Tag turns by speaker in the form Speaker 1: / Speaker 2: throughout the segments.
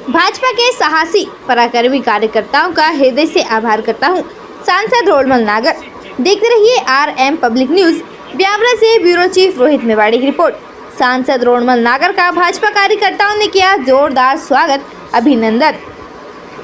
Speaker 1: भाजपा के साहसी पराक्रमी कार्यकर्ताओं का हृदय से आभार करता हूं। सांसद रोडमल नागर। देखते रहिए RM पब्लिक न्यूज। ब्यावरा से ब्यूरो चीफ रोहित मेवाड़ी की रिपोर्ट। सांसद रोडमल नागर का भाजपा कार्यकर्ताओं ने किया जोरदार स्वागत, अभिनंदन।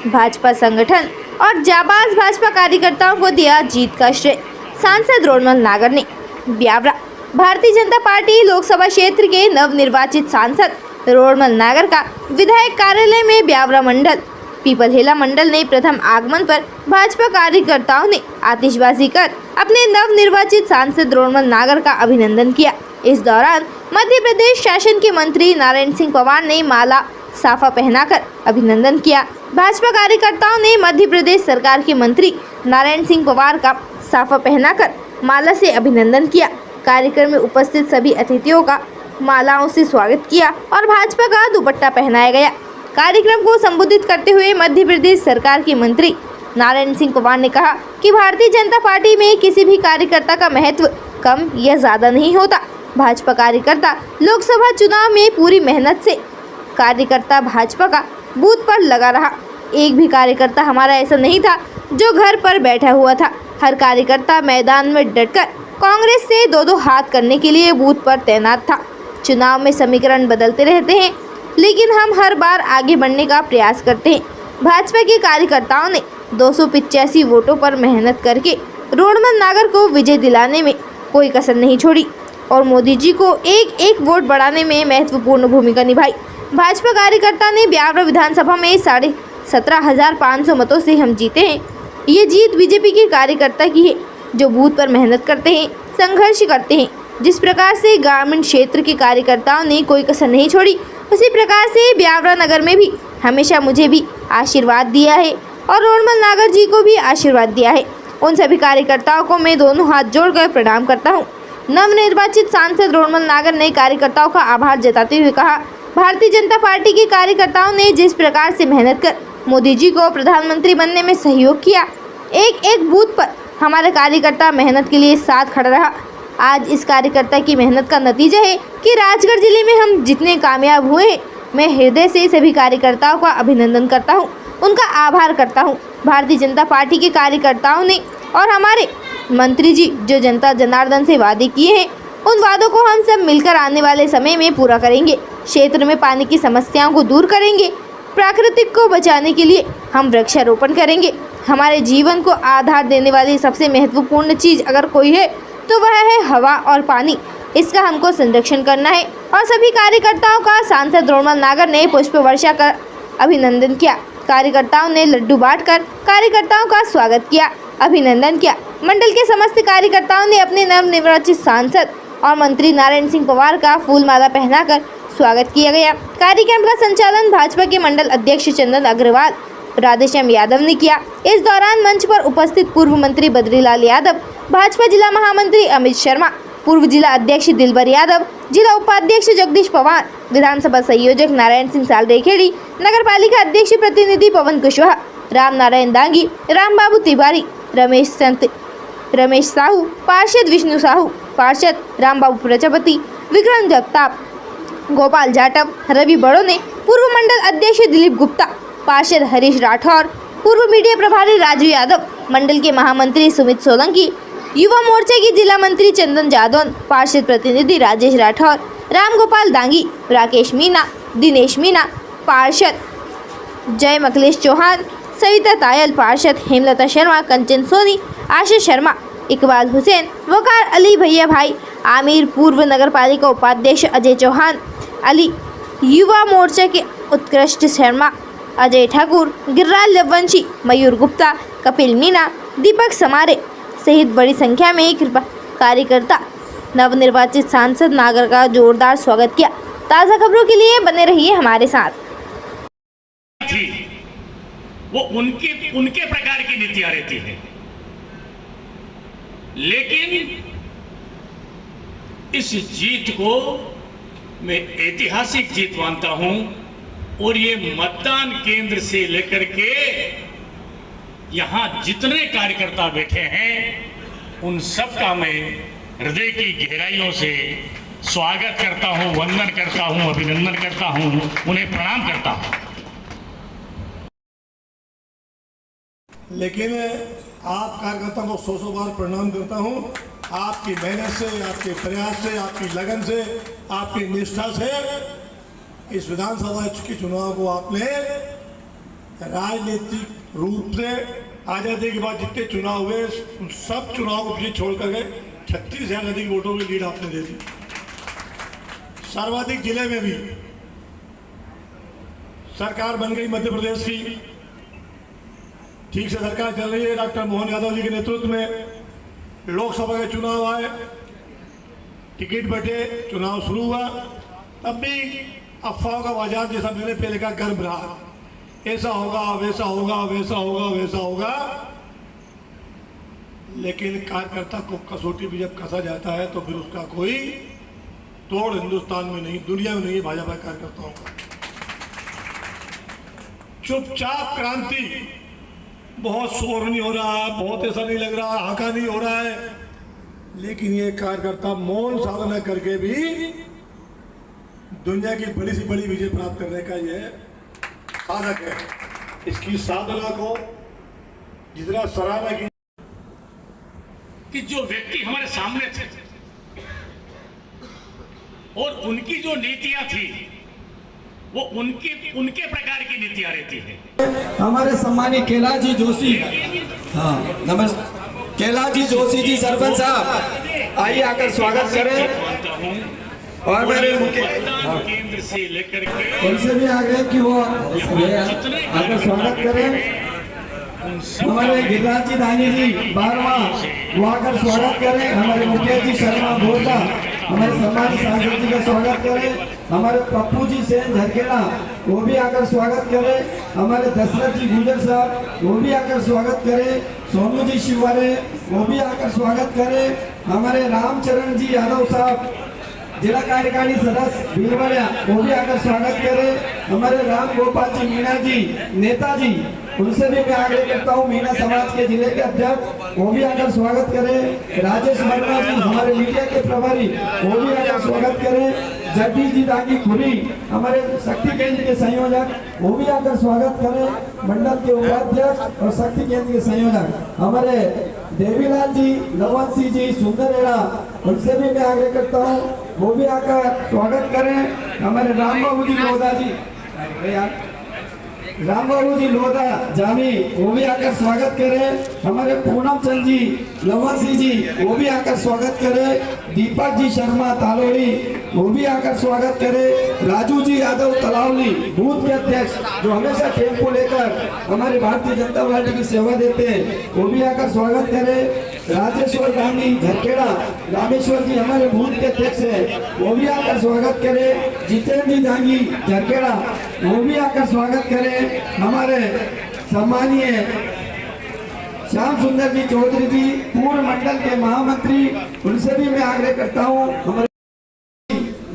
Speaker 1: भाजपा संगठन और जाबाज भाजपा कार्यकर्ताओं को दिया जीत का श्रेय। सांसद रोडमल नागर ने ब्यावरा भारतीय जनता पार्टी लोकसभा क्षेत्र के नवनिर्वाचित सांसद रोडमल नागर का विधायक कार्यालय में ब्यावरा मंडल पीपलहेला मंडल ने प्रथम आगमन पर भाजपा कार्यकर्ताओं ने आतिशबाजी कर अपने नवनिर्वाचित सांसद रोडमल नागर का अभिनंदन किया। इस दौरान मध्य प्रदेश शासन के मंत्री नारायण सिंह पवार ने माला साफा पहनाकर अभिनंदन किया। भाजपा कार्यकर्ताओं ने मध्य प्रदेश सरकार के मंत्री नारायण सिंह पवार का साफा पहनाकर माला से अभिनंदन किया। कार्यक्रम में उपस्थित सभी अतिथियों का मालाओं से स्वागत किया और भाजपा का दुपट्टा पहनाया गया। कार्यक्रम को संबोधित करते हुए मध्य प्रदेश सरकार के मंत्री नारायण सिंह पवार ने कहा कि भारतीय जनता पार्टी में किसी भी कार्यकर्ता का महत्व कम या ज्यादा नहीं होता। भाजपा कार्यकर्ता लोकसभा चुनाव में पूरी मेहनत से कार्यकर्ता भाजपा का बूथ पर लगा रहा। एक भी कार्यकर्ता हमारा ऐसा नहीं था जो घर पर बैठा हुआ था। हर कार्यकर्ता मैदान में डटकर कांग्रेस से दो हाथ करने के लिए बूथ पर तैनात था। चुनाव में समीकरण बदलते रहते हैं, लेकिन हम हर बार आगे बढ़ने का प्रयास करते हैं। भाजपा के कार्यकर्ताओं ने 285 वोटों पर मेहनत करके रोडमल नागर को विजय दिलाने में कोई कसर नहीं छोड़ी और मोदी जी को एक एक वोट बढ़ाने में महत्वपूर्ण भूमिका निभाई। भाजपा कार्यकर्ता ने ब्यावरा विधानसभा में 17,500 मतों से हम जीते हैं। ये जीत बीजेपी के कार्यकर्ता की है जो बूथ पर मेहनत करते हैं, संघर्ष करते हैं। जिस प्रकार से ग्रामीण क्षेत्र के कार्यकर्ताओं ने कोई कसर नहीं छोड़ी, उसी प्रकार से ब्यावरा नगर में भी हमेशा मुझे भी आशीर्वाद दिया है और रोडमल नागर जी को भी आशीर्वाद दिया है। उन सभी कार्यकर्ताओं को मैं दोनों हाथ जोड़कर प्रणाम करता हूं। नवनिर्वाचित सांसद रोडमल नागर ने कार्यकर्ताओं का आभार जताते हुए कहा, भारतीय जनता पार्टी के कार्यकर्ताओं ने जिस प्रकार से मेहनत कर मोदी जी को प्रधानमंत्री बनने में सहयोग किया, एक एक बूथ पर हमारे कार्यकर्ता मेहनत के लिए साथ खड़ा रहा। आज इस कार्यकर्ता की मेहनत का नतीजा है कि राजगढ़ जिले में हम जितने कामयाब हुए हैं। मैं हृदय से सभी कार्यकर्ताओं का अभिनंदन करता हूं, उनका आभार करता हूं। भारतीय जनता पार्टी के कार्यकर्ताओं ने और हमारे मंत्री जी जो जनता जनार्दन से वादे किए हैं, उन वादों को हम सब मिलकर आने वाले समय में पूरा करेंगे। क्षेत्र में पानी की समस्याओं को दूर करेंगे। प्राकृतिक को बचाने के लिए हम वृक्षारोपण करेंगे। हमारे जीवन को आधार देने वाली सबसे महत्वपूर्ण चीज़ अगर कोई है तो वह है हवा और पानी। इसका हमको संरक्षण करना है। और सभी कार्यकर्ताओं का सांसद रोडमल नागर ने पुष्प वर्षा कर अभिनंदन किया। कार्यकर्ताओं ने लड्डू बांटकर कार्यकर्ताओं का स्वागत किया, अभिनंदन किया। मंडल के समस्त कार्यकर्ताओं ने अपने नवनिर्वाचित सांसद और मंत्री नारायण सिंह पवार का फूलमाला पहनाकर स्वागत किया गया। कार्यक्रम का संचालन भाजपा के मंडल अध्यक्ष चंदन अग्रवाल, राधेश्याम यादव ने किया। इस दौरान मंच पर उपस्थित पूर्व मंत्री बद्रीलाल यादव, भाजपा जिला महामंत्री अमित शर्मा, पूर्व जिला अध्यक्ष दिलबर यादव, जिला उपाध्यक्ष जगदीश पवार, विधानसभा संयोजक नारायण सिंह सालरेखेड़ी, नगर पालिका अध्यक्ष प्रतिनिधि पवन कुशवाहा, राम नारायण दांगी, राम बाबू तिवारी, रमेश साहू, पार्षद विष्णु साहू, पार्षद राम बाबू प्रजापति, विक्रम जगताप, गोपाल जाटव, रवि बड़ोने, पूर्व मंडल अध्यक्ष दिलीप गुप्ता, पार्षद हरीश राठौर, पूर्व मीडिया प्रभारी राजू यादव, मंडल के महामंत्री सुमित सोलंकी, युवा मोर्चा की जिला मंत्री चंदन जादौन, पार्षद प्रतिनिधि राजेश राठौर, राम गोपाल दांगी, राकेश मीना, दिनेश मीना, पार्षद जय मकलेश चौहान, सविता तायल, पार्षद हेमलता शर्मा, कंचन सोनी, आशीष शर्मा, इकबाल हुसैन, वकार अली भैया भाई, आमिर, पूर्व नगर पालिका उपाध्यक्ष अजय चौहान, अली, युवा मोर्चा के उत्कृष्ट शर्मा, अजय ठाकुर, गिरिराज लवंशी, मयूर गुप्ता, कपिल मीना, दीपक समारे सहित बड़ी संख्या में कृपा कार्यकर्ता नवनिर्वाचित सांसद नागर का जोरदार स्वागत किया। ताज़ा खबरों के लिए बने रहिए हमारे साथ।
Speaker 2: वो उनके प्रकार की नीतियां रहती है, लेकिन इस जीत को मैं ऐतिहासिक जीत मानता हूं और ये मतदान केंद्र से लेकर के यहां जितने कार्यकर्ता बैठे हैं उन सब का मैं हृदय की गहराइयों से स्वागत करता हूं, वंदन करता हूं, अभिनंदन करता हूं, उन्हें प्रणाम करता हूं।
Speaker 3: लेकिन आप कार्यकर्ताओं को 100 बार प्रणाम करता हूं। आपकी मेहनत से, आपके प्रयास से, आपकी लगन से, आपकी निष्ठा से इस विधानसभा के चुनाव को आपने राजनीतिक रूप से आज़ादी के बाद जितने चुनाव हुए उन सब चुनाव को पीछे छोड़ कर गए 36,000 से अधिक वोटों की लीड आपने दे दी। सर्वाधिक जिले में भी सरकार बन गई मध्य प्रदेश की, ठीक से सरकार चल रही है। डॉक्टर मोहन यादव जी के नेतृत्व में लोकसभा के चुनाव आए, टिकट बटे, चुनाव शुरू हुआ, तब भी अफवाहों का बाजार जैसा मैंने पहले कहा गर्म रहा। ऐसा होगा, वैसा होगा, वैसा होगा, वैसा होगा, लेकिन कार्यकर्ता को कसौटी भी जब कसा जाता है तो फिर उसका कोई तोड़ हिंदुस्तान में नहीं, दुनिया में नहीं है भाजपा कार्यकर्ताओं का। चुपचाप क्रांति, बहुत शोर नहीं हो रहा है, बहुत ऐसा नहीं लग रहा, हाका नहीं हो रहा है, लेकिन ये कार्यकर्ता मौन साधना करके भी दुनिया की बड़ी से बड़ी विजय प्राप्त करने का यह साधक है। इसकी साधना को जितना सराहना की
Speaker 2: कि जो व्यक्ति हमारे सामने थे और उनकी जो नीतियां थी वो उनके प्रकार की नीतियां रहती है।
Speaker 4: हमारे सम्मानित कैलाश जोशी, हाँ नमस्कार, कैलाश जोशी जी सरपंच साहब आइए आकर स्वागत करें। और मेरे
Speaker 2: केंद्र से लेकर के
Speaker 4: उनसे भी आग्रह कि वो आकर स्वागत करें। हमारे गिरिराज जी दानी जी 12वां वो आकर स्वागत करें। हमारे मुखिया जी शर्मा भोला हमारे सम्मानित सांसद जी का स्वागत करें। हमारे पप्पू जी सेन झरखेड़ा वो भी आकर स्वागत करें। हमारे दशरथ जी गुजर साहब वो भी आकर स्वागत करें। सोनू जी शिवारे वो भी आकर स्वागत करें। हमारे रामचरण जी यादव साहब जिला कार्यकारिणी सदस्य भीलवाड़ा वो भी आकर स्वागत करें। हमारे राम गोपाल जी मीणा जी नेताजी उनसे भी मैं आग्रह करता हूँ, मीणा समाज के जिले के अध्यक्ष वो भी आकर स्वागत करें। राजेश वर्मा जी हमारे मीडिया के प्रभारी वो भी आकर स्वागत करें। जगदीश जी दागी खुरी हमारे शक्ति केंद्र के संयोजक वो भी आकर स्वागत करें। मंडल के उपाध्यक्ष और शक्ति केंद्र के संयोजक हमारे देवीलाल जी, लवंशी जी, सुंदरेड़ा उनसे भी मैं आग्रह करता हूँ वो भी आकर स्वागत करें। हमारे राम बाबू जी लोधा जी, राम बाबू जी लोधा जामी वो भी आकर स्वागत करें। हमारे पूनम चंद जी, लवंशी जी वो भी आकर स्वागत करें। दीपक जी शर्मा तालोड़ी वो भी आकर स्वागत करें। राजू जी यादव तलावली बूथ के अध्यक्ष जो हमेशा टेम्पो लेकर हमारे भारतीय जनता पार्टी की सेवा देते हैं वो भी आकर स्वागत करें। राजेश्वर गांधी झरखेड़ा रामेश्वर जी हमारे बूथ के अध्यक्ष हैं वो भी आकर स्वागत करें। जितेंद्र जी दांगी झरखेड़ा वो भी आकर स्वागत करें। हमारे सम्मानीय श्याम सुंदर जी चौधरी जी पूर्व मंडल के महामंत्री उनसे भी मैं आग्रह करता हूँ। हमारे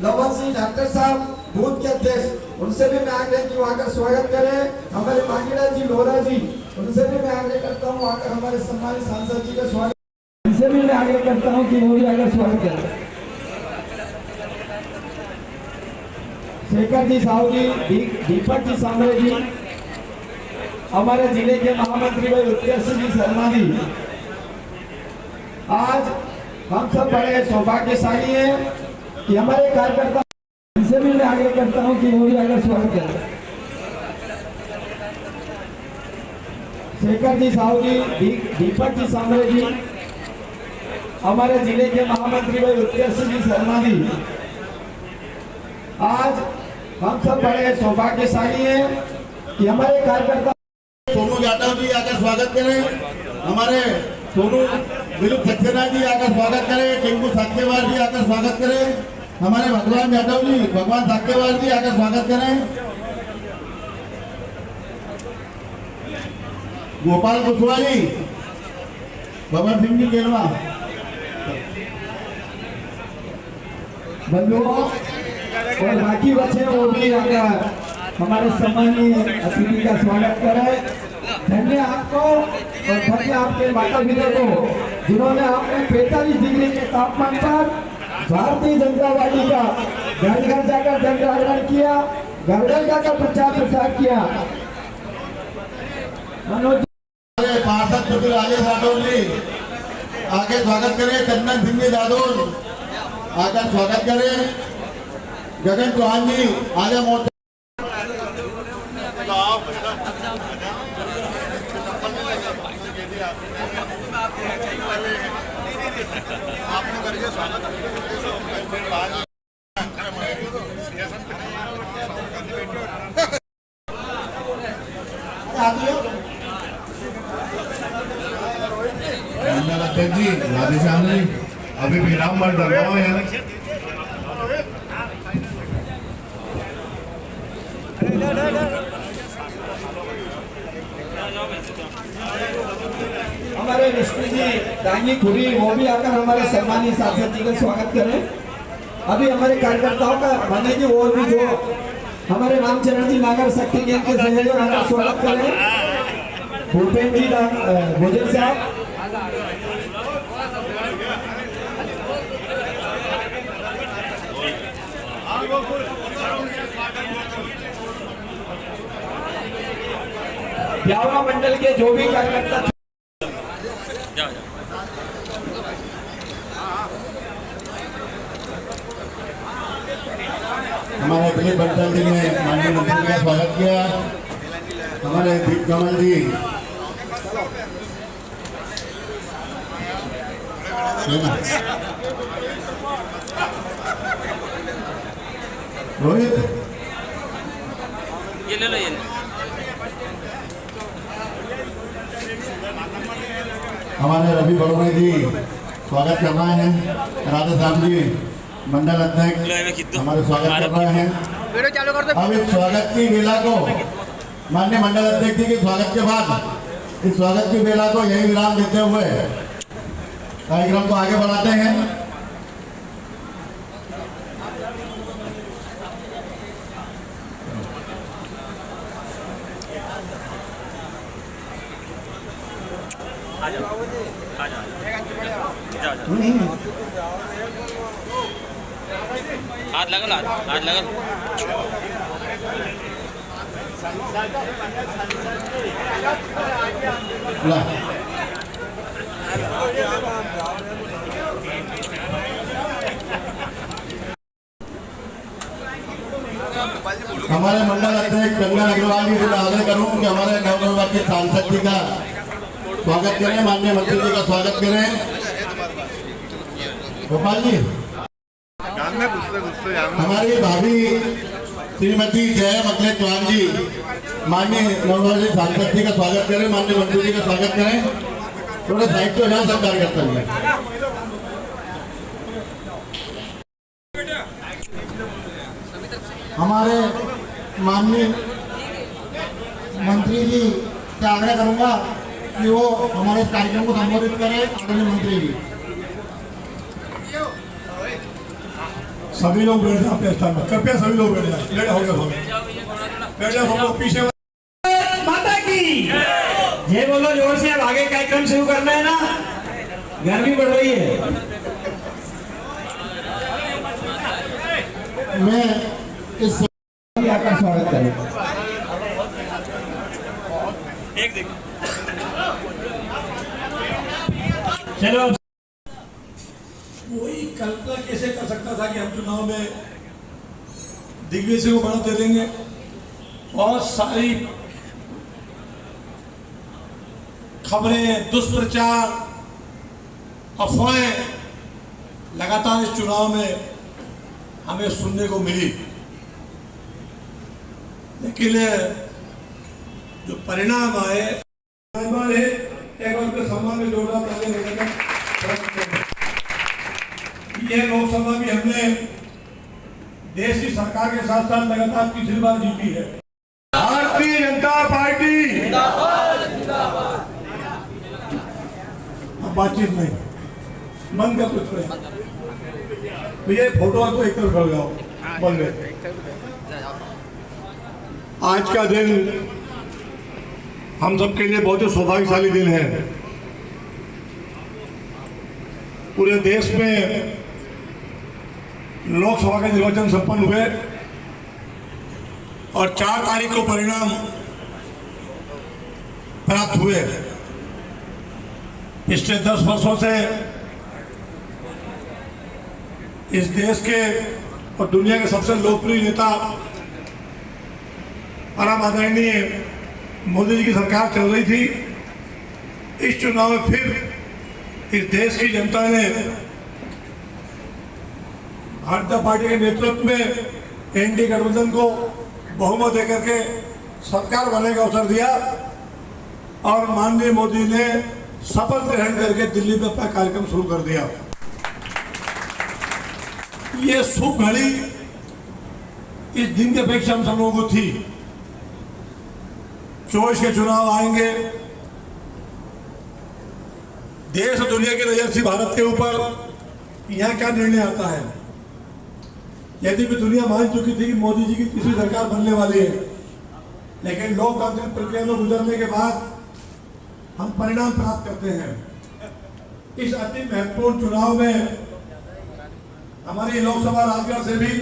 Speaker 4: लवन सिंह डॉक्टर साहब बूथ के अध्यक्ष उनसे भी मैं आग्रह की आकर स्वागत करें। हमारे मांगीड़ा जी लोरा जी उनसे भी मैं आग्रह करता हूँ आकर हमारे सम्मानित सांसद जी का स्वागत, उनसे भी मैं आग्रह करता हूँ कि वो भी आकर स्वागत करें। शेखर जी साहू जी, दीपक जी सांबरे जी, हमारे जिले के महामंत्री भाई उत्कर्ष जी शर्मा जी, आज हम सब बड़े सौभाग्यशाली हैं कि हमारे कार्यकर्ता, इनसे भी मैं आगे करता हूं कि वो भी आगे स्वागत करें। शेखर जी साहू जी, दीपक जी सांबरे जी, हमारे जिले के महामंत्री भाई उत्कर्ष जी शर्मा जी, आज हम सब बड़े सौभाग्यशाली हैं कि हमारे कार्यकर्ता
Speaker 5: सोनू यादव जी आकर स्वागत करें। हमारे सोनू विरुद्ध सक्सेना जी आकर स्वागत करें। टिंकू साक्यवाल जी आकर स्वागत करें। हमारे भगवान यादव जी, भगवान साक्यवाल जी आकर स्वागत करें। गोपाल कुशवाहा जी, भवन सिंह जी केलवा,
Speaker 4: बंधुओं और बाकी बच्चे वो भी आकर हमारे सम्मानीय अतिथि का स्वागत करें। धन्य आपको और धन्य आपके माता पिता को जिन्होंने अपने 45 डिग्री के तापमान पर भारतीय जनता पार्टी का घर घर जाकर जन जागरण किया, घर घर जाकर प्रचार प्रसार किया। मनोज
Speaker 5: पार्षद पुत्र राजेश राठौर जी आगे स्वागत करें। चंदन सिंह जी जादौर आकर स्वागत करें। गगन चौहान जी आगे मोर्चा
Speaker 3: अध्यक्ष जी राधेश्याम जी अभी विराम मत डलवाओ यार।
Speaker 4: हमारे विष्णु जी दांगी खुरी वो भी आकर हमारे सम्मानित सांसद जी का स्वागत करें। अभी हमारे कार्यकर्ताओं का मान्य जी और भी जो हमारे रामचरण जी नागर शक्ति केंद्र के सहयोग हमारा स्वागत करें। भूपेन जी भोजन साहब, ब्यावरा मंडल के जो भी कार्यकर्ता
Speaker 5: हमारे दिलीप बंसल जी ने माननीय मंत्री का स्वागत किया। हमारे दीप कमल जी रोहित
Speaker 6: ये ले लो ये।
Speaker 5: हमारे रवि बड़ोने जी स्वागत कर रहे हैं। राधेश्याम जी मंडल अध्यक्ष हमारे स्वागत कर रहे हैं। अब इस स्वागत की बेला को माननीय मंडल अध्यक्ष जी के स्वागत के बाद इस स्वागत की बेला को यही विराम देते हुए कार्यक्रम को आगे बढ़ाते हैं।
Speaker 6: हाथ लगा हाथ लगा।
Speaker 5: हमारे मंडल अध्यक्ष चंदन अग्रवाल जी से आग्रह करूं कि हमारे नवनिर्वाचित सांसद जी का स्वागत करें, माननीय मंत्री जी का स्वागत करें। गोपाल जी हमारी भाभी श्रीमती जय अखिलेश चौहान जी माननीय नवनिर्वाचित सांसद जी का स्वागत करें, माननीय मंत्री जी का स्वागत करें। थोड़े साइड को यहाँ सब कार्यकर्ता हैं। हमारे माननीय मंत्री जी से आग्रह करूंगा कि वो हमारे कार्यक्रम को संबोधित करें। आदरणीय मंत्री जी
Speaker 3: सभी लोग बैठ जाओ अपने स्थान पर, कृपया सभी लोग बैठ जाओ। लेट हो गया बैठ जाओ सब लोग पीछे।
Speaker 4: माता की जय बोलो जोर से। अब आगे कार्यक्रम शुरू करना है ना, गर्मी बढ़ रही है।
Speaker 5: मैं इस
Speaker 4: आकर स्वागत करें। चलो
Speaker 3: कोई कल्पना कैसे कर सकता था कि हम चुनाव में दिग्विजय को बढ़त दे देंगे। बहुत सारी खबरें, दुष्प्रचार, अफवाहें लगातार इस चुनाव में हमें सुनने को मिली, लेकिन जो परिणाम आए एक बार के सम्मान में जोरदार तालियां बजाकर यह लोकसभा भी हमने देश की सरकार के साथ साथ लगातार तीसरी बार जीती है। भारतीय जनता पार्टी अब बातचीत नहीं, मन का कुछ नहीं। तो ये फोटो तो एक तरफ कर जाओ, बन गए। आज का दिन हम सबके लिए बहुत ही सौभाग्यशाली दिन है। पूरे देश में लोकसभा के निर्वाचन संपन्न हुए और 4 तारीख को परिणाम प्राप्त हुए। पिछले 10 वर्षों से इस देश के और दुनिया के सबसे लोकप्रिय नेता परम आदरणीय मोदी जी की सरकार चल रही थी। इस चुनाव में फिर इस देश की जनता ने भारतीय जनता पार्टी के नेतृत्व में एनडीए गठबंधन को बहुमत देकर के सरकार बनने का अवसर दिया और माननीय मोदी ने शपथ ग्रहण करके दिल्ली में अपना कार्यक्रम शुरू कर दिया। ये शुभ घड़ी इस दिन की अपेक्षा हम सब लोगों को थी। 24 के चुनाव आएंगे, देश और दुनिया की नजर थी भारत के ऊपर, यहाँ क्या निर्णय आता है। यदि भी दुनिया मान चुकी थी कि मोदी जी की तीसरी सरकार बनने वाली है, लेकिन लोकतांत्रिक प्रक्रिया में गुजरने के बाद हम परिणाम प्राप्त करते हैं। इस अति महत्वपूर्ण चुनाव में हमारी लोकसभा राजगढ़ से भी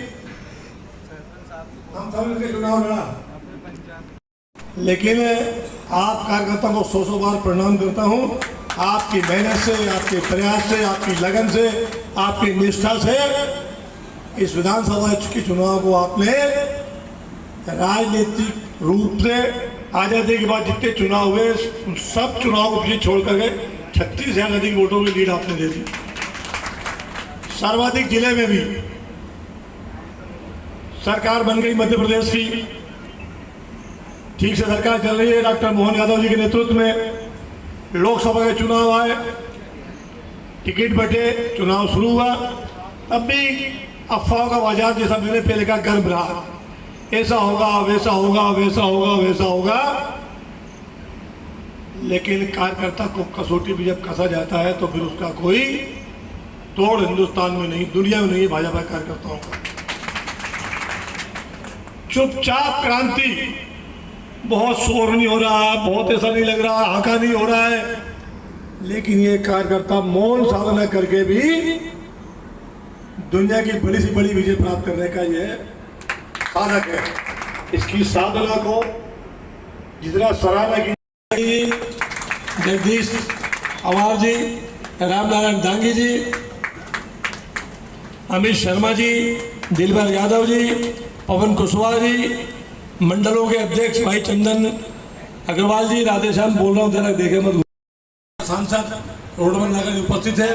Speaker 3: हम सब मिलकर चुनाव लड़ा, लेकिन आप कार्यकर्ताओं को 100 बार प्रणाम करता हूं। आपकी मेहनत से, आपके प्रयास से, आपकी लगन से, आपकी निष्ठा से इस विधानसभा के चुनाव को आपने राजनीतिक रूप से आजादी के बाद जितने चुनाव हुए सब चुनाव को पीछे छोड़ करके 36 से अधिक वोटों की लीड आपने दे दी। सर्वाधिक जिले में भी सरकार बन गई मध्य प्रदेश की, ठीक से सरकार चल रही है। डॉक्टर मोहन यादव जी के नेतृत्व में लोकसभा के चुनाव आए, टिकट बटे, चुनाव शुरू हुआ। तब भी अफवाहों का बाजार जैसा मैंने पहले कहा गर्म रहा, ऐसा होगा, वैसा होगा, वैसा होगा, वैसा होगा। लेकिन कार्यकर्ता को कसौटी भी जब कसा जाता है तो फिर उसका कोई तोड़ हिंदुस्तान में नहीं, दुनिया में नहीं है भाजपा कार्यकर्ताओं का। चुपचाप क्रांति, बहुत शोर नहीं हो रहा, बहुत ऐसा नहीं लग रहा, हाका नहीं हो रहा है, लेकिन ये कार्यकर्ता मौन साधना करके भी दुनिया की बड़ी से बड़ी विजय प्राप्त करने का यह साधक है। इसकी साधना को जितना सराहना की, जगदीश अवार जी, रामनारायण दांगी जी, अमित शर्मा जी, दिलबर यादव जी, पवन कुशवाहा जी, मंडलों के अध्यक्ष भाई चंदन अग्रवाल जी, राधेश्याम बोल रहा हूँ, जरा देखे मत। सांसद रोडमल नगर उपस्थित है,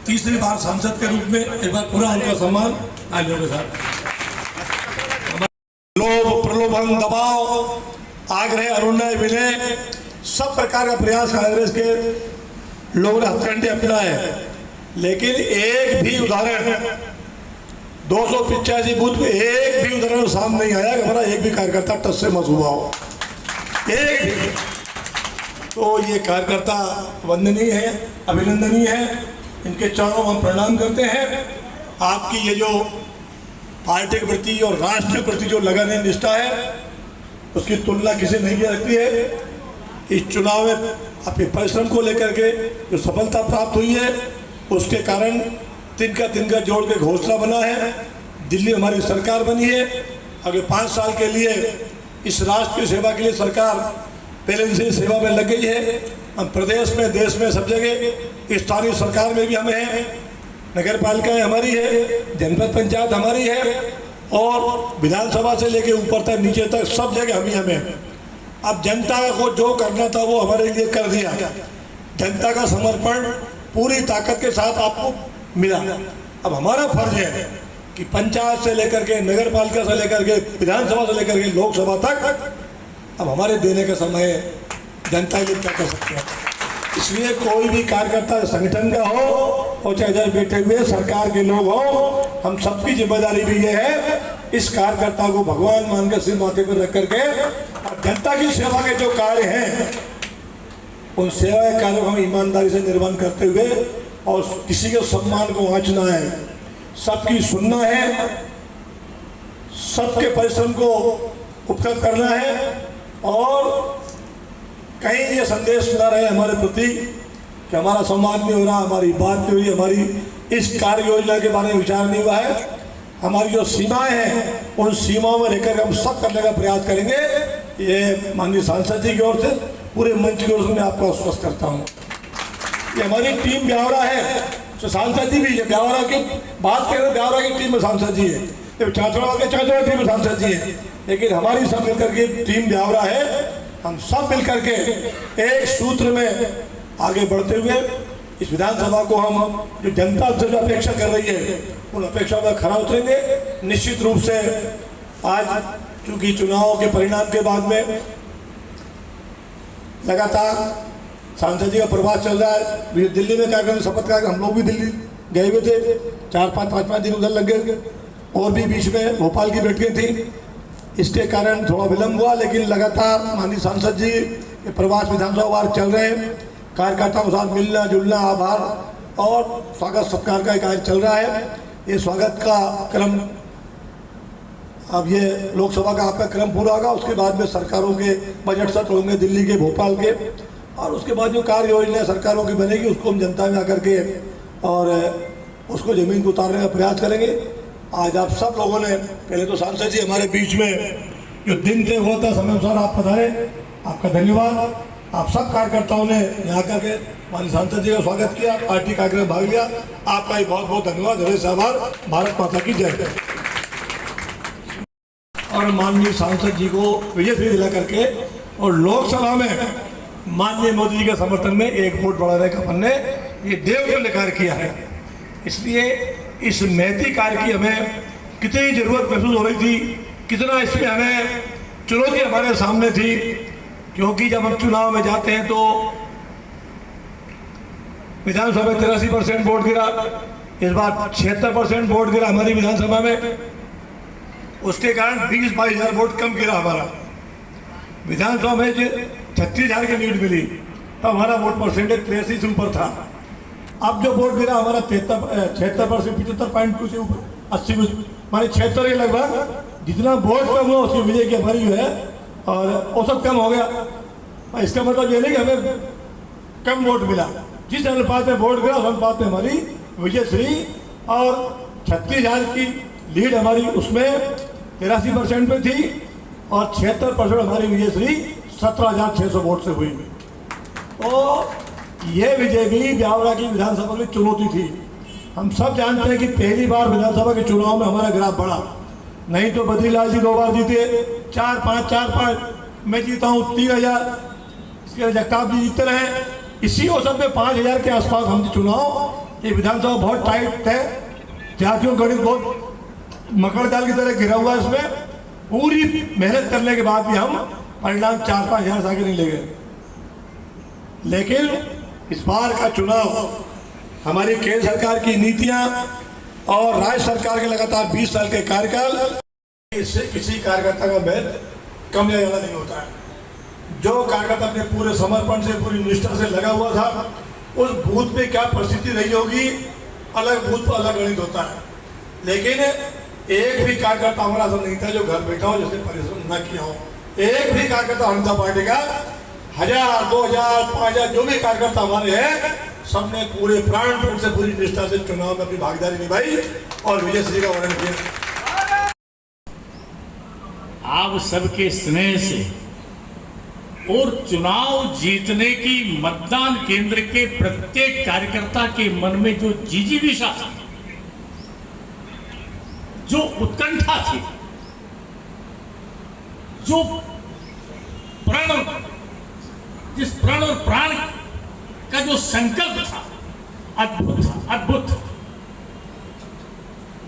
Speaker 3: तीसरी बार सांसद के रूप में, एक बार पूरा उनका सम्मान आज के साथ। लोभ, प्रलोभन, दबाव, आग्रह, अनुनय, विनय, सब प्रकार का प्रयास कांग्रेस के लोगों ने हथकंडे अपनाए, लेकिन एक भी उदाहरण 285 बूथ में एक भी उदाहरण सामने नहीं आया कि हमारा एक भी कार्यकर्ता टच से मत हुआ हो, एक भी। तो ये कार्यकर्ता वंदनीय है, अभिनंदनीय है, इनके चरणों हम प्रणाम करते हैं। आपकी ये जो पार्टी के प्रति और राष्ट्र के प्रति जो लगन है, निष्ठा है, उसकी तुलना किसी नहीं की सकती है। इस चुनाव में अपने परिश्रम को लेकर के जो सफलता प्राप्त हुई है, उसके कारण तिनका जोड़ के घोषणा बना है। दिल्ली हमारी सरकार बनी है, अगले 5 साल के लिए इस राष्ट्र की सेवा के लिए सरकार पहले से सेवा में लग गई है। हम प्रदेश में, देश में, सब जगह, स्थानीय सरकार में भी हमें है, नगर पालिकाएँ हमारी है, जनपद पंचायत हमारी है, और विधानसभा से लेके ऊपर तक, नीचे तक, सब जगह हम ही हमें। अब जनता को जो करना था वो हमारे लिए कर दिया। जनता का समर्पण पूरी ताकत के साथ आपको मिला। अब हमारा फर्ज है कि पंचायत से लेकर के, नगर पालिका से लेकर के, विधानसभा से लेकर के लोकसभा तक अब हमारे देने का समय है। जनता के लिए क्या कर सकते हैं। इसलिए कोई भी कार्यकर्ता संगठन का हो और चाहे इधर बैठे हुए सरकार के लोग हो, हम सबकी जिम्मेदारी भी ये है इस कार्यकर्ता को भगवान मानकर सिर माथे पर रख करके और जनता की सेवा के जो कार्य हैं उन सेवा के कार्यों को हम ईमानदारी से निर्वहन करते हुए और किसी के सम्मान को आंचना है, सबकी सुनना है, सबके परिश्रम को उपकृत करना है और कहीं ये संदेश न रहे हमारे प्रति कि हमारा संवाद नहीं हो रहा, हमारी बात नहीं हुई, हमारी इस कार्य योजना के बारे में विचार नहीं हुआ है। हमारी जो सीमाएं हैं उन सीमाओं में रहकर हम सब करने का प्रयास करेंगे। ये माननीय सांसद जी की ओर से, पूरे मंच की ओर से मैं आपको आश्वस्त करता हूँ। ये हमारी टीम ब्यावरा है, तो सांसद जी भी है ब्यावरा की बात करें, ब्यावरा की टीम में सांसद जी है, चाचड़ा के चाचड़ा टीम में सांसद जी है, लेकिन हमारी सब मिलकर के टीम ब्यावरा है। हम सब मिलकर के एक सूत्र में आगे बढ़ते हुए इस विधानसभा को हम जो जनता से जो अपेक्षा कर रही है उन अपेक्षाओं में खरा उतरेंगे। निश्चित रूप से आज चूंकि चुनाव के परिणाम के बाद में लगातार सांसद जी का प्रवास चल रहा है, दिल्ली में कार्यक्रम शपथ का हम लोग भी दिल्ली गए हुए थे, 4-5 दिन उधर लग गए, और भी बीच में भोपाल की बैठकें थी, इसके कारण थोड़ा विलम्ब हुआ। लेकिन लगातार माननीय सांसद जी के प्रवास विधानसभा वार चल रहे हैं, कार्यकर्ताओं के साथ मिलना जुलना, आभार और स्वागत सत्कार का कार्य चल रहा है। ये स्वागत का क्रम, अब ये लोकसभा का आपका क्रम पूरा होगा, उसके बाद में सरकारों के बजट सत्र होंगे दिल्ली के, भोपाल के, और उसके बाद जो कार्य योजना सरकारों की बनेगी उसको हम जनता में आकर के और उसको जमीन को उतारने का प्रयास करेंगे। आज आप सब लोगों ने, पहले तो सांसद जी हमारे बीच में जो दिन तय हुआ था समय अनुसार आप पधारे, आपका धन्यवाद। आप सब कार्यकर्ताओं ने यहाँ करके माननीय सांसद जी का स्वागत किया, पार्टी कार्यक्रम में भाग लिया, आपका ही बहुत बहुत धन्यवाद, हृदय से आभार। भारत माता की जय। और माननीय सांसद जी को विजय श्री दिला करके और लोकसभा में माननीय मोदी जी के समर्थन में एक वोट बढ़ाने का हमने ये देवतुल्य कार्य किया है। इसलिए इस नैतिक कार्य की हमें कितनी जरूरत महसूस हो रही थी, कितना इसमें हमें चुनौती हमारे सामने थी, क्योंकि जब हम चुनाव में जाते हैं तो विधानसभा में 83% वोट गिरा, इस बार 76% वोट गिरा हमारी विधानसभा में। उसके कारण 20-22 हज़ार वोट कम गिरा हमारा। विधानसभा में 36,000 की लीड मिली, तो हमारा वोट परसेंटेज 83 से ऊपर था। अब जो वोट गिरा हमारा 76% 75.2 से ऊपर 80 माने 76 के लगभग, जितना वोट कम हुआ उसकी विजय की हमारी जो है और औसत कम हो गया। इसका मतलब ये नहीं कि हमें कम वोट मिला, जिस अनुपात में वोट गिरा उस अनुपात में हमारी विजय श्री, और 36,000 की लीड हमारी उसमें 83% पे थी, और 76% हमारी विजय श्री 17,600 वोट से हुई। तो ये विजय भी ब्यावरा की विधानसभा में चुनौती थी। हम सब जानते हैं कि पहली बार विधानसभा के चुनाव में हमारा ग्राफ बढ़ा, नहीं तो बद्रीलाल जी 2 बार जीते, 4-5 मैं जीता हूँ 3,000, इसके जगताप जी जीतते रहे, इसी औसत में 5,000 के आसपास हम चुनाव। ये विधानसभा बहुत टाइट है, जातियों गणित बहुत मकर जाल की तरह घिरा हुआ है, इसमें पूरी मेहनत करने के बाद भी हम परिणाम 4-5 हज़ार से आगे नहीं ले गए। लेकिन इस बार का चुनाव हमारी केंद्र सरकार की नीतियां और राज्य सरकार के लगातार 20 साल के कार्यकाल, इससे किसी कार्यकर्ता का मेहनत कम या ज्यादा नहीं होता है। जो कार्यकर्ता अपने पूरे समर्पण से, पूरी निष्ठा से लगा हुआ था, उस बूथ में क्या परिस्थिति रही होगी, अलग बूथ पर अलग गणित होता है। लेकिन एक भी कार्यकर्ता हमारा ऐसा नहीं था जो घर बैठा हो, जिसने परिश्रम न किया हो। एक भी कार्यकर्ता जनता पार्टी का 1,000, 2,000, 5,000 जो भी कार्यकर्ता हमारे हैं, सबने पूरे प्राण से, पूरी निष्ठा से चुनाव में अपनी भागीदारी निभाई और विजय श्री का वर्णन किया।
Speaker 2: आप सबके स्नेह से और चुनाव जीतने की मतदान केंद्र के प्रत्येक कार्यकर्ता के मन में जो जिजीविषा थी, जो उत्कंठा थी, जो जिस प्रण और प्राण का जो संकल्प था, अद्भुत।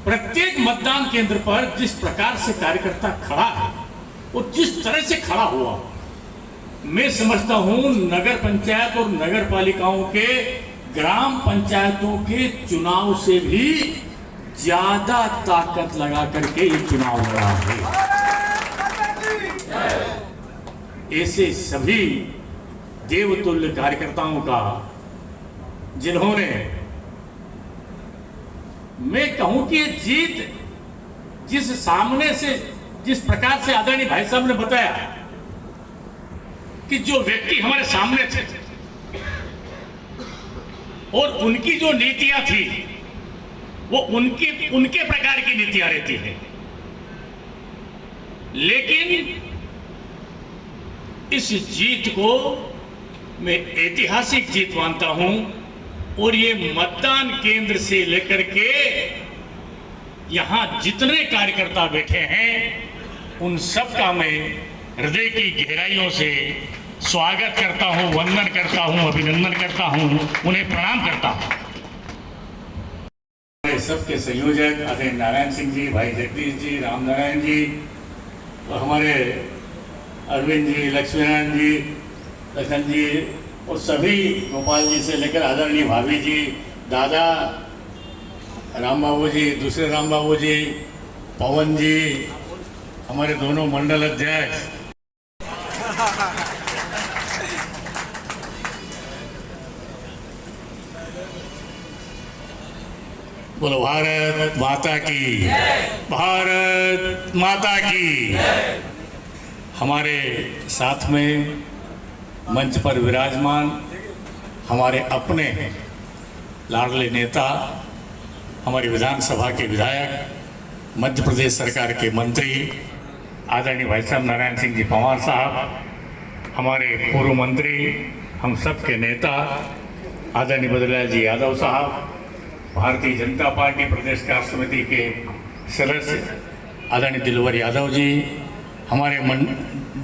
Speaker 2: प्रत्येक मतदान केंद्र पर जिस प्रकार से कार्यकर्ता खड़ा है और जिस तरह से खड़ा हुआ, मैं समझता हूं नगर पंचायत और नगर पालिकाओं के, ग्राम पंचायतों के चुनाव से भी ज्यादा ताकत लगा करके ये चुनाव लड़ा है। ऐसे सभी देवतुल्य कार्यकर्ताओं का, जिन्होंने, मैं कहूं कि ये जीत जिस प्रकार से आदरणीय भाई साहब ने बताया कि जो व्यक्ति हमारे सामने थे, और उनकी जो नीतियां थी वो उनके प्रकार की नीतियां रहती है। लेकिन इस जीत को मैं ऐतिहासिक जीत मानता हूं और ये मतदान केंद्र से लेकर के यहां जितने कार्यकर्ता बैठे हैं उन सब का मैं हृदय की गहराइयों से स्वागत करता हूं, वंदन करता हूं, अभिनंदन करता हूं, उन्हें प्रणाम करता हूं। सबके संयोजक आदरणीय नारायण सिंह जी, भाई जगदीश जी, राम नारायण जी और हमारे अरविंद जी, लक्ष्मीनारायण जी, लखन जी और सभी गोपाल जी से लेकर आदरणीय भाभी जी, दादा राम बाबू जी, दूसरे राम बाबू जी, पवन जी, हमारे दोनों मंडल अध्यक्ष, बोलो भारत माता की, भारत माता की। हमारे साथ में मंच पर विराजमान हमारे अपने लाडले नेता, हमारी विधानसभा के विधायक, मध्य प्रदेश सरकार के मंत्री आदरणीय भाई साहब नारायण सिंह जी पंवार साहब, हमारे पूर्व मंत्री, हम सब के नेता आदरणीय बद्रीलाल जी यादव साहब, भारतीय जनता पार्टी प्रदेश कार्य समिति के सदस्य आदरणीय दिलवर यादव जी, हमारे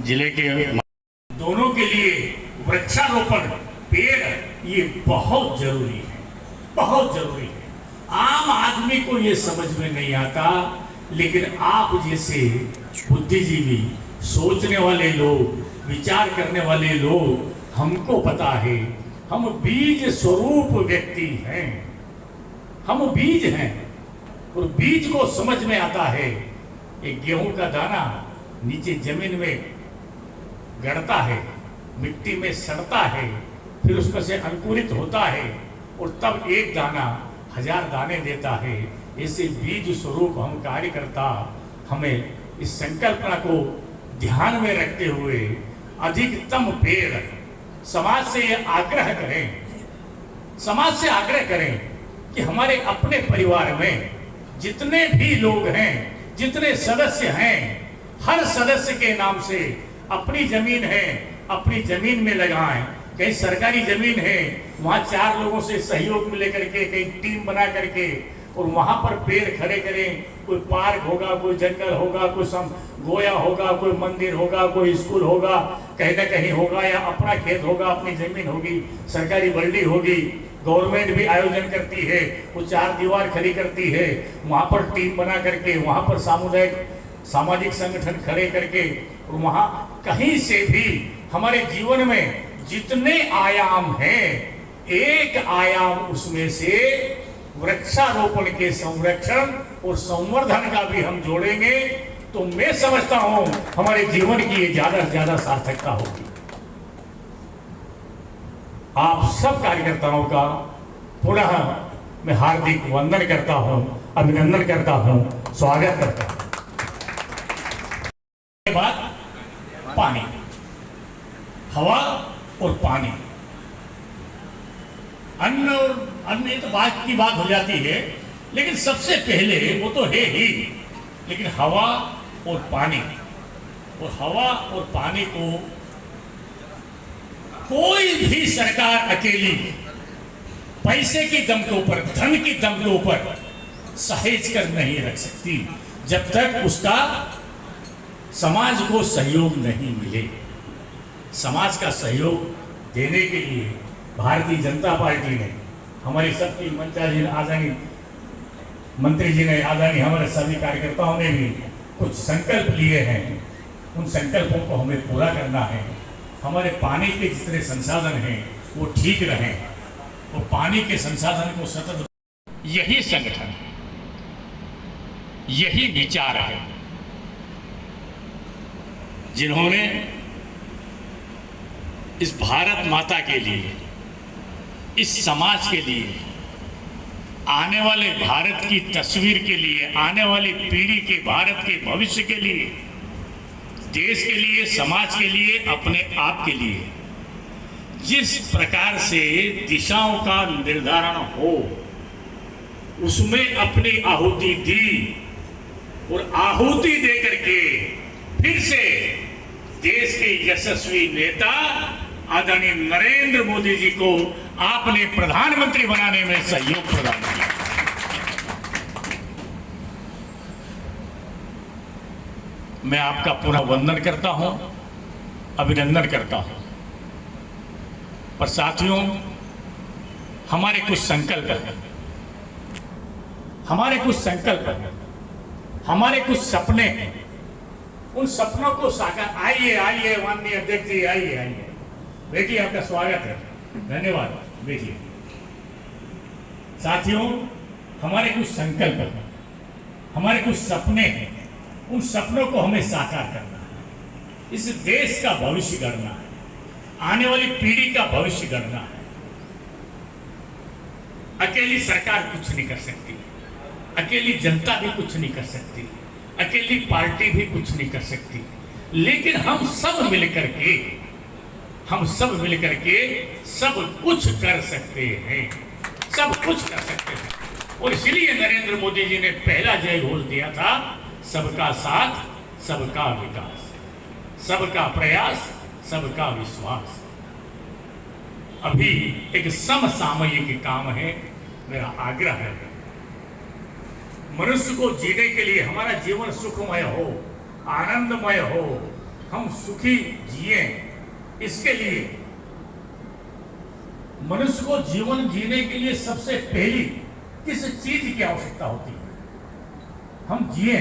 Speaker 2: जिले के दोनों के लिए वृक्षारोपण पेड़ ये बहुत जरूरी है, बहुत जरूरी है। आम आदमी को ये समझ में नहीं आता, लेकिन आप जैसे बुद्धिजीवी, सोचने वाले लोग, विचार करने वाले लोग, हमको पता है हम बीज स्वरूप व्यक्ति हैं, हम बीज हैं और बीज को समझ में आता है। एक गेहूं का दाना नीचे जमीन में गड़ता है, मिट्टी में सड़ता है, फिर उसमें से अंकुरित होता है और तब एक दाना 1000 दाने देता है। ऐसे बीज स्वरूप हम कार्यकर्ता हमें इस संकल्पना को ध्यान में रखते हुए अधिकतम पेड़ समाज से ये आग्रह करें, समाज से आग्रह करें कि हमारे अपने परिवार में जितने भी लोग हैं, जितने सदस्य हैं, हर सदस्य के नाम से अपनी जमीन है, अपनी जमीन में लगाएं। कहीं सरकारी जमीन है, वहां 4 लोगों से सहयोग में लेकर के कहीं टीम बना करके और वहां पर पेड़ खड़े करें। कोई पार्क होगा, कोई जंगल होगा, कोई गोया होगा, कोई मंदिर होगा, कोई स्कूल होगा, कहीं ना कहीं होगा, या अपना खेत होगा, अपनी जमीन होगी, सरकारी बल्डी होगी, गवर्नमेंट भी आयोजन करती है, वो 4 दीवार खड़ी करती है, वहां पर टीम बना करके, वहां पर सामुदायिक सामाजिक संगठन खड़े करके, और वहां कहीं से भी हमारे जीवन में जितने आयाम हैं, एक आयाम उसमें से वृक्षारोपण के संरक्षण और संवर्धन का भी हम जोड़ेंगे तो मैं समझता हूं हमारे जीवन की ये ज्यादा से ज्यादा सार्थकता होगी। आप सब कार्यकर्ताओं का पुनः मैं हार्दिक वंदन करता हूं, अभिनंदन करता हूं, स्वागत करता हूं। के बाद पानी, हवा और पानी, अन्न और अन्न तो बात की बात हो जाती है, लेकिन सबसे पहले वो तो है ही, लेकिन हवा और पानी, और हवा और पानी को कोई भी सरकार अकेली पैसे की दम के ऊपर, धन की दम के ऊपर सहेज कर नहीं रख सकती जब तक उसका समाज को सहयोग नहीं मिले। समाज का सहयोग देने के लिए भारतीय जनता पार्टी ने, हमारी सबकी मंचाजी आदरणीय मंत्री जी ने, आदरणीय हमारे सभी कार्यकर्ताओं ने भी कुछ संकल्प लिए हैं। उन संकल्पों को हमें पूरा करना है। हमारे पानी के जितने संसाधन हैं वो ठीक रहें और पानी के संसाधन को सतत, यही संगठन, यही विचार है जिन्होंने इस भारत माता के लिए, इस समाज के लिए, आने वाले भारत की तस्वीर के लिए, आने वाली पीढ़ी के भारत के भविष्य के लिए, देश के लिए, समाज के लिए, अपने आप के लिए जिस प्रकार से दिशाओं का निर्धारण हो उसमें अपनी आहुति दी और आहुति देकर के फिर से देश के यशस्वी नेता आदरणीय नरेंद्र मोदी जी को आपने प्रधानमंत्री बनाने में सहयोग प्रदान किया। मैं आपका पूरा वंदन करता हूं, अभिनंदन करता हूं। पर साथियों, हमारे कुछ संकल्प हैं, हमारे कुछ संकल्प हैं, हमारे कुछ सपने हैं। उन सपनों को साकार आइए आइए माननीय अध्यक्ष जी, आइए आइए बेटी, आपका स्वागत है, धन्यवाद बेटी। साथियों, हमारे कुछ संकल्प हैं, हमारे कुछ सपने हैं। उन सपनों को हमें साकार करना है, इस देश का भविष्य गढ़ना है, आने वाली पीढ़ी का भविष्य गढ़ना है। अकेली सरकार कुछ नहीं कर सकती, अकेली जनता भी कुछ नहीं कर सकती, अकेली पार्टी भी कुछ नहीं कर सकती, लेकिन हम सब मिलकर के सब कुछ कर सकते हैं, सब कुछ कर सकते हैं। और इसलिए नरेंद्र मोदी जी ने पहला जय घोष दिया था, सबका साथ, सबका विकास, सबका प्रयास, सबका विश्वास। अभी एक समसामयिक काम है, मेरा आग्रह है, मनुष्य को जीने के लिए हमारा जीवन सुखमय हो, आनंदमय हो, हम सुखी जिए, इसके लिए मनुष्य को जीवन जीने के लिए सबसे पहली किस चीज की आवश्यकता होती है? हम जिए।